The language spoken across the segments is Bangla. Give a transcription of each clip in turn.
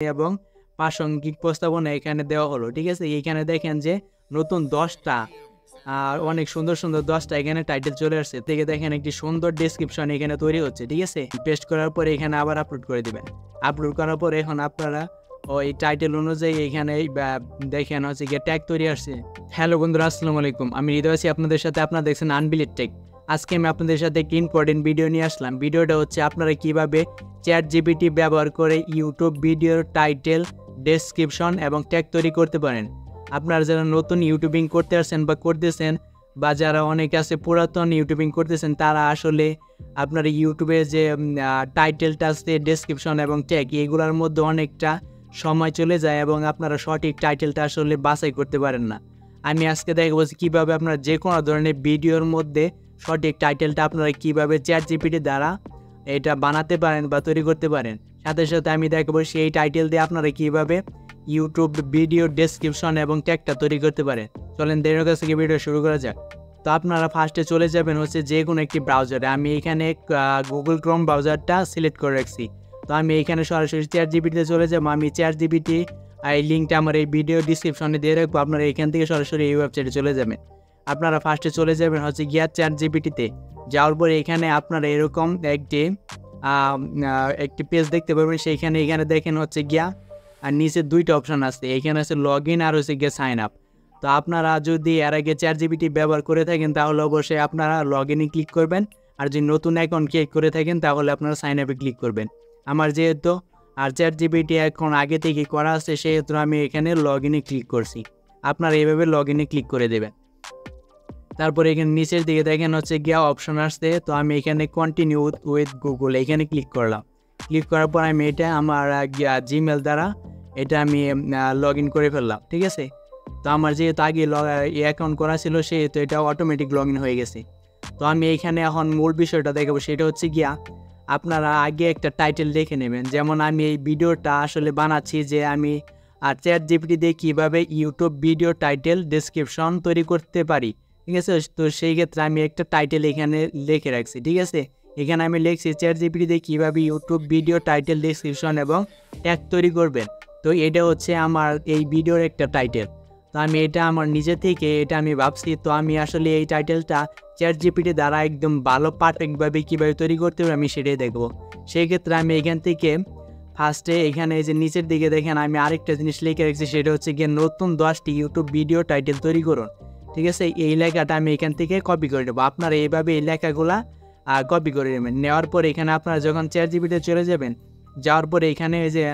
এবং প্রাসঙ্গিক প্রস্তাবনা এখানে দেওয়া হলো। ঠিক আছে, এইখানে দেখেন যে নতুন 10টা আর অনেক সুন্দর সুন্দর 10টা এখানে টাইটেল চলে আসছে। থেকে দেখেন একটি সুন্দর ডেসক্রিপশন এখানে তৈরি হচ্ছে। ঠিক আছে, পেস্ট করার পরে এখানে আবার আপলোড করে দিবেন। আপলোড করার পরে এখন আপনারা ওই টাইটেল অনুযায়ী এখানে দেখেন হচ্ছে গিয়ে ট্যাগ তৈরি আসছে। হ্যালো বন্ধুরা, আসসালামু আলাইকুম। আমি হৃদয় আছি আপনাদের সাথে। আপনারা দেখছেন আনবিলিট টেক। আজকে আমি আপনাদের সাথে একটি ইম্পর্টেন্ট ভিডিও নিয়ে আসলাম। ভিডিওটা হচ্ছে আপনারা কিভাবে ChatGPT ব্যবহার করে ইউটিউব ভিডিওর টাইটেল, ডেসক্রিপশন এবং ট্যাগ তৈরি করতে পারেন। আপনারা যারা নতুন ইউটিউবিং করতে আসছেন বা করতেছেন, বা যারা অনেকে আছে পুরাতন ইউটিউবিং করতেছেন, তারা আসলে আপনার ইউটিউবে যে টাইটেলটা আছে, ডেসক্রিপশন এবং ট্যাগ, এগুলোর মধ্যে অনেকটা সময় চলে যায় এবং আপনারা সঠিক টাইটেলটা আসলে বাছাই করতে পারেন না। আমি আজকে দেখাবো কীভাবে আপনারা যে কোনো ধরনের ভিডিওর মধ্যে সঠিক টাইটেলটা আপনারা কীভাবে ChatGPT দ্বারা এটা বানাতে পারেন বা তৈরি করতে পারেন। সাথে সাথে আমি দেখাবো সেই টাইটেল দিয়ে আপনারা কীভাবে ইউটিউব ভিডিও ডেসক্রিপশন এবং ট্যাগটা তৈরি করতে পারেন। চলেন দেরির কাছ থেকে ভিডিও শুরু করা যাক। তো আপনারা ফার্স্টে চলে যাবেন হচ্ছে যে কোনো একটি ব্রাউজারে। আমি এখানে গুগল ক্রোম ব্রাউজারটা সিলেক্ট করে রাখছি। তো আমি এখানে সরাসরি ChatGPT-তে চলে যাবো। আমি ChatGPT এই লিঙ্কটা আমার এই ভিডিও ডিসক্রিপশনে দিয়ে রাখবো। আপনারা এখান থেকে সরাসরি এই ওয়েবসাইটে চলে যাবেন। আপনারা ফার্স্টে চলে যাবেন হচ্ছে গিয়া ChatGPT-তে। যাওয়ার পরে এখানে আপনারা এরকম একটি পেজ দেখতে পাবেন। এখানে দেখেন হচ্ছে গিয়া আর নিচে দুইটা অপশন আছে। এখানে আছে লগ ইন আর হচ্ছে গিয়ে সাইন আপ। তো আপনারা যদি এর আগে ChatGPT ব্যবহার করে থাকেন তাহলে অবশ্যই আপনারা লগ ইনে ক্লিক করবেন, আর যদি নতুন অ্যাকাউন্ট ক্রিয়েট করে থাকেন তাহলে আপনারা সাইন আপে ক্লিক করবেন। আমার যেহেতু ChatGPT এখন আগে থেকে করা আছে, সেহেতু আমি এখানে লগ ইনে ক্লিক করছি। আপনারা এইভাবে লগ ইনে ক্লিক করে দেবেন। তারপরে এখানে নিচের দিকে দেখেন হচ্ছে গিয়া অপশন আসছে। তো আমি এখানে কন্টিনিউ উইথ গুগল এখানে ক্লিক করলাম। ক্লিক করার পর আমি এটা আমার জিমেল দ্বারা এটা আমি লগ ইন করে ফেললাম। ঠিক আছে, তো আমার যেহেতু আগে অ্যাকাউন্ট করা ছিল সেহেতু এটা অটোমেটিক লগ ইন হয়ে গেছে। তো আমি এইখানে এখন মূল বিষয়টা দেখাবো, সেটা হচ্ছে গিয়া আপনারা আগে একটা টাইটেল লিখে নেবেন। যেমন আমি এই ভিডিওটা আসলে বানাচ্ছি যে আমি ChatGPT দিয়ে কীভাবে ইউটিউব ভিডিও টাইটেল ডেসক্রিপশন তৈরি করতে পারি। ঠিক আছে, তো সেই ক্ষেত্রে আমি একটা টাইটেল এখানে লিখে রাখছি। ঠিক আছে, এখানে আমি লিখছি ChatGPT দিয়ে কীভাবে ইউটিউব ভিডিও টাইটেল, ডেসক্রিপশন এবং ট্যাগ তৈরি করবেন। তো এটা হচ্ছে আমার এই ভিডিওর একটা টাইটেল। তো আমি এটা আমার নিজে থেকে এটা আমি ভাবছি। তো আমি আসলে এই টাইটেলটা ChatGPT দ্বারা একদম ভালো পারফেক্টভাবে কীভাবে তৈরি করতে হবে আমি সেটাই দেখব। সেই ক্ষেত্রে আমি এখান থেকে ফার্স্টে এখানে এই যে নিচের দিকে দেখেন আমি আরেকটা জিনিস লিখে রাখছি, সেটা হচ্ছে গিয়ে নতুন 10টি ইউটিউব ভিডিও টাইটেল তৈরি করুন। ঠিক আছে, এই লেখাটা আমি এখান থেকে কপি করে নেবো। আপনারা এইভাবে এই লেখাগুলা কপি করে নেবেন। নেওয়ার পরে এখানে আপনারা যখন ChatGPT-তে চলে যাবেন, যাওয়ার পরে এখানে এই যে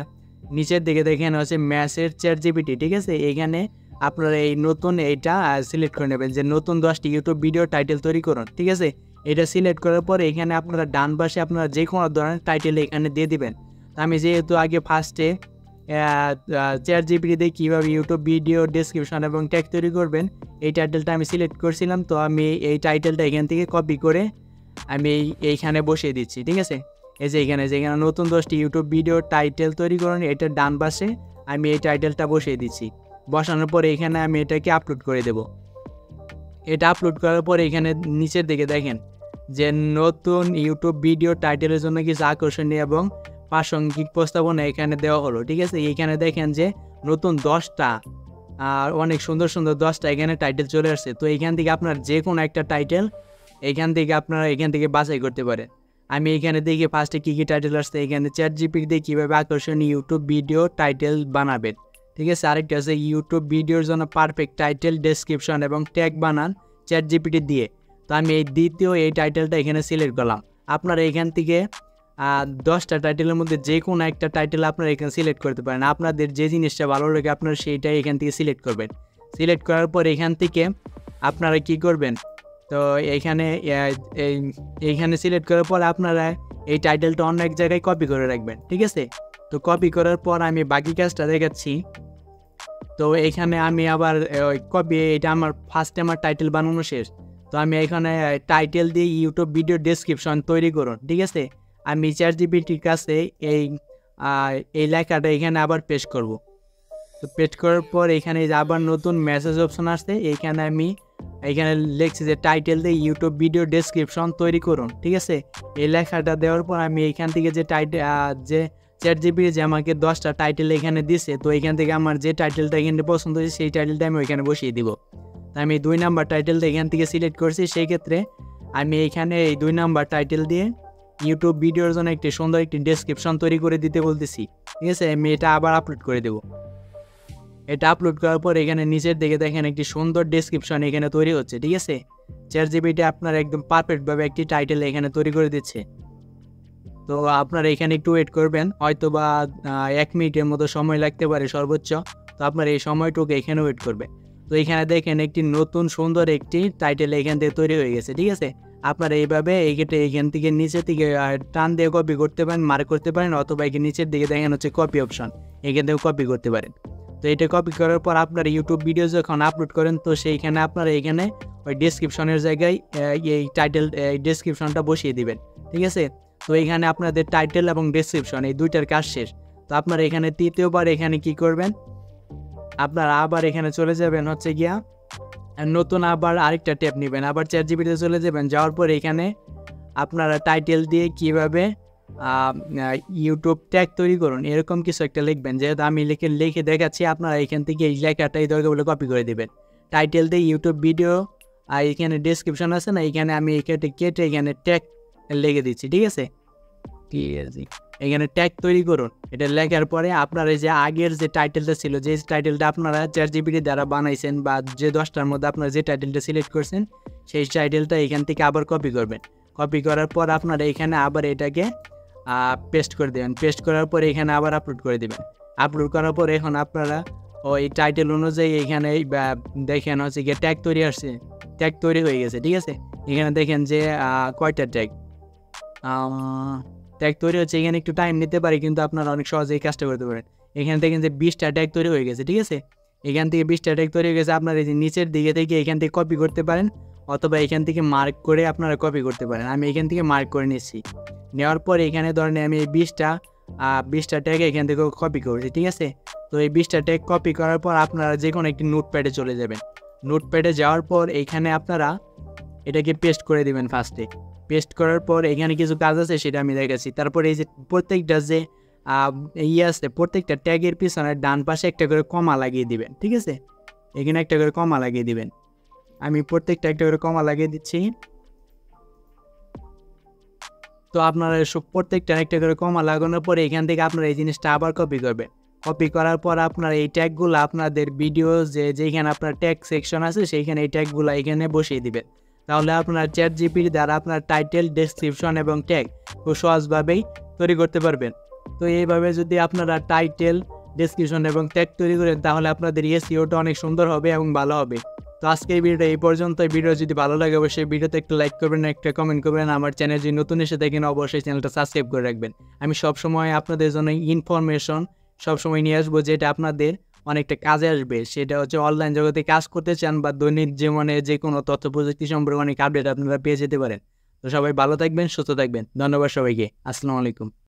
নিচের দিকে দেখেন হচ্ছে ম্যাসের ChatGPT। ঠিক আছে, এখানে আপনারা এই নতুন এইটা সিলেক্ট করে নেবেন যে নতুন 10টি ইউটিউব ভিডিও টাইটেল তৈরি করুন। ঠিক আছে, এটা সিলেক্ট করার পরে এখানে আপনারা ডান পাশে আপনারা যে কোনো ধরনের টাইটেল এখানে দিয়ে দিবেন। আমি যেহেতু আগে ফার্স্টে ChatGPT দিয়ে কীভাবে ইউটিউব ভিডিও ডেসক্রিপশন এবং ট্যাগ তৈরি করবেন এই টাইটেলটা আমি সিলেক্ট করছিলাম। তো আমি এই টাইটেলটা এখান থেকে কপি করে আমি এইখানে বসিয়ে দিচ্ছি। ঠিক আছে, এই যে এখানে যেখানে নতুন 10টি ইউটিউব ভিডিও টাইটেল তৈরি করুন, এটার ডান পাশে আমি এই টাইটেলটা বসিয়ে দিচ্ছি। বসানোর পরে এখানে আমি এটাকে আপলোড করে দেব। এটা আপলোড করার পরে এখানে নিচের দিকে দেখেন যে নতুন ইউটিউব ভিডিও টাইটেলের জন্য কিছু আকর্ষণীয় এবং প্রাসঙ্গিক প্রস্তাবনা এখানে দেওয়া হলো। ঠিক আছে, এইখানে দেখেন যে নতুন 10টা আর অনেক সুন্দর সুন্দর 10টা এখানে টাইটেল চলে আসছে। তো এইখান থেকে আপনার যে কোনো একটা টাইটেল এখান থেকে বাছাই করতে পারেন। আমি এখানে দেখি ফার্স্টে কী কী টাইটেল আসছে। এখানে ChatGPT দিয়ে কীভাবে আকর্ষণীয় ইউটিউব ভিডিও টাইটেল বানাবেন। ঠিক আছে, আরেকটা আছে ইউটিউব ভিডিওর জন্য পারফেক্ট টাইটেল, ডেসক্রিপশন এবং ট্যাগ বানান ChatGPT দিয়ে। তো আমি এই দ্বিতীয় এই টাইটেলটা এখানে সিলেক্ট করলাম। আপনারা এখান থেকে 10টা টাইটেলের মধ্যে যে কোনো একটা টাইটেল আপনারা এখানে সিলেক্ট করতে পারেন। আপনাদের যে জিনিসটা ভালো লাগে আপনারা সেইটাই এখান থেকে সিলেক্ট করবেন। সিলেক্ট করার পর এখান থেকে আপনারা কি করবেন, তো এইখানে সিলেক্ট করার পর আপনারা এই টাইটেলটা অন্য এক জায়গায় কপি করে রাখবেন। ঠিক আছে, তো কপি করার পর আমি বাকি কাজটা দেখাচ্ছি। তো এখানে আমি আবার এটা আমার ফার্স্টে আমার টাইটেল বানানো শেষ। তো আমি এখানে টাইটেল দিয়ে ইউটিউব ভিডিও ডেসক্রিপশন তৈরি করুন। ঠিক আছে, আমি ChatGPT-র কাছে এই লেখাটা এখানে আবার পেস্ট করব। তো পেস্ট করার পর এখানে আবার নতুন মেসেজ অপশন আসছে। এখানে লিখছি যে টাইটেল দিয়ে ইউটিউব ভিডিও ডেসক্রিপশন তৈরি করুন। ঠিক আছে, এই লেখাটা দেওয়ার পর আমি এখান থেকে যে ChatGPT যে আমাকে 10টা টাইটেল এখানে দিছে, তো এখান থেকে আমার যে টাইটেলটা এখানে পছন্দ হয়েছে সেই টাইটেলটা আমি ওইখানে বসিয়ে দিব। তো আমি 2 নাম্বার টাইটেলটা এখান থেকে সিলেক্ট করছি, সেই ক্ষেত্রে আমি এখানে এই 2 নাম্বার টাইটেল দিয়ে ইউটিউব ভিডিওর জন্য একটি সুন্দর একটি ডেসক্রিপশন তৈরি করে দিতে বলতেছি। ঠিক আছে, আমি এটা আবার আপলোড করে দেবো। এটা আপলোড করার পর এখানে নিচের দিকে দেখেন একটি সুন্দর ডেসক্রিপশন এখানে তৈরি হচ্ছে। ঠিক আছে, ChatGPT আপনার একদম পারফেক্টভাবে একটি টাইটেল এখানে তৈরি করে দিচ্ছে। তো আপনারা এখানে একটু ওয়েট করবেন, হয়তো বা 1 মিনিটের মতো সময় লাগতে পারে সর্বোচ্চ। তো আপনার এই সময়টুকু এখানে ওয়েট করবে। তো এখানে দেখেন একটি নতুন সুন্দর একটি টাইটেল এখান থেকে তৈরি হয়ে গেছে। ঠিক আছে, আপনারা এইভাবে এখান থেকে নিচে থেকে টান দিয়ে কপি করতে পারেন, মার্ক করতে পারেন, অথবা এখানে নিচের দিকে দেখেন হচ্ছে কপি অপশন, এখান থেকে কপি করতে পারেন। তো এটা কপি করার পর আপনার ইউটিউব ভিডিও যখন আপলোড করেন, তো সেইখানে আপনারা এখানে ওই ডেসক্রিপশনের জায়গায় এই টাইটেল ডেসক্রিপশনটা বসিয়ে দিবেন। ঠিক আছে, তো এখানে আপনাদের টাইটেল এবং ডেসক্রিপশন এই দুইটার কাজ শেষ। তো আপনারা এখানে তৃতীয়বার এখানে কি করবেন, আপনারা আবার এখানে চলে যাবেন হচ্ছে গিয়া নতুন আবার আরেকটা ট্যাব নেবেন, আবার ChatGPT-তে চলে যাবেন। যাওয়ার পর এখানে আপনারা টাইটেল দিয়ে কিভাবে ইউটিউব ট্যাগ তৈরি করুন এরকম কিছু একটা লিখবেন। যেহেতু আমি লিখে দেখাচ্ছি, আপনারা এখান থেকে এই লেখাটাই দরকার বলে কপি করে দেবেন। টাইটেল দিয়ে ইউটিউব ভিডিও, আর এখানে ডেসক্রিপশন আছে না, এখানে আমি কেটে এখানে ট্যাগ লিখে দিচ্ছি। ঠিক আছে, এখানে ট্যাগ তৈরি করুন। এটা লেখার পরে আপনার এই যে আগের যে টাইটেলটা ছিল, যে টাইটেলটা আপনারা ChatGPT দ্বারা বানাইছেন, বা যে 10টার মধ্যে আপনারা যে টাইটেলটা সিলেক্ট করছেন, সেই টাইটেলটা এখান থেকে আবার কপি করবেন। কপি করার পর আপনারা এখানে আবার এটাকে পেস্ট করে দেবেন। পেস্ট করার পর এখানে আবার আপলোড করে দেবেন। আপলোড করার পর এখন আপনারা ওই টাইটেল অনুযায়ী এখানে দেখেন হচ্ছে গিয়ে ট্যাগ তৈরি আসছে, ট্যাগ তৈরি হয়ে গেছে। ঠিক আছে, এখানে দেখেন যে কয়টা ট্যাগ তৈরি হচ্ছে। এখানে একটু টাইম নিতে পারে, কিন্তু আপনারা অনেক সহজেই কাজটা করতে পারেন। এখানে দেখেন যে 20টা ট্যাগ তৈরি হয়ে গেছে। ঠিক আছে, এখান থেকে 20টা ট্যাগ তৈরি হয়ে গেছে। আপনারা এই যে নিচের দিকে থেকে এখান থেকে কপি করতে পারেন, অথবা এখান থেকে মার্ক করে আপনারা কপি করতে পারেন। আমি এখান থেকে মার্ক করে নিচ্ছি। নেওয়ার পর এখানে ধরেন আমি এই 20টা ট্যাগ এখান থেকে কপি করেছি। ঠিক আছে, তো এই 20টা ট্যাগ কপি করার পর আপনারা যে কোনো একটি নোটপ্যাডে চলে যাবেন। নোটপ্যাডে যাওয়ার পর এইখানে আপনারা এটাকে পেস্ট করে দিবেন। ফার্স্টে পেস্ট করার পর এখানে কিছু কাজ আছে, সেটা আমি দেখাচ্ছি। তারপর এই যে প্রত্যেকটা যে আছে, প্রত্যেকটা ট্যাগের পিছনে ডান পাশে একটা করে কমা লাগিয়ে দিবেন। ঠিক আছে, এখানে একটা করে কমা লাগিয়ে দিবেন। আমি প্রত্যেকটা একটা করে কমা লাগিয়ে দিচ্ছি। তো আপনারা প্রত্যেকটা একটা করে কমা লাগানোর পরে এখান থেকে আপনারা এই জিনিসটা আবার কপি করবেন। কপি করার পর আপনার এই ট্যাগগুলো আপনাদের ভিডিও যেখানে আপনার ট্যাগ সেকশন আছে, সেইখানে এই ট্যাগগুলো এখানে বসিয়ে দিবেন। তাহলে আপনার ChatGPT দ্বারা আপনার টাইটেল, ডেসক্রিপশন এবং ট্যাগ খুব সহজভাবেই তৈরি করতে পারবেন। তো এইভাবে যদি আপনারা টাইটেল, ডেসক্রিপশন এবং ট্যাগ তৈরি করেন, তাহলে আপনাদের SEO-টা অনেক সুন্দর হবে এবং ভালো হবে। তো আজকের ভিডিওটা এই পর্যন্ত। ভিডিও যদি ভালো লাগে অবশ্যই ভিডিওতে একটা লাইক করবেন, একটা কমেন্ট করবেন। আমার চ্যানেল যদি নতুন এসে থাকেন অবশ্যই চ্যানেলটা সাবস্ক্রাইব করে রাখবেন। আমি সবসময় আপনাদের জন্য ইনফরমেশন সবসময় নিয়ে আসবো, যেটা আপনাদের অনেকটা কাজে আসবে। সেটা হচ্ছে অনলাইন জগতে কাজ করতে চান, বা দৈনিক জীবনে যে কোনো তথ্য প্রযুক্তি সম্পর্কে অনেক আপডেট আপনারা পেয়ে যেতে পারেন। তো সবাই ভালো থাকবেন, সুস্থ থাকবেন। ধন্যবাদ সবাইকে। আসসালামু আলাইকুম।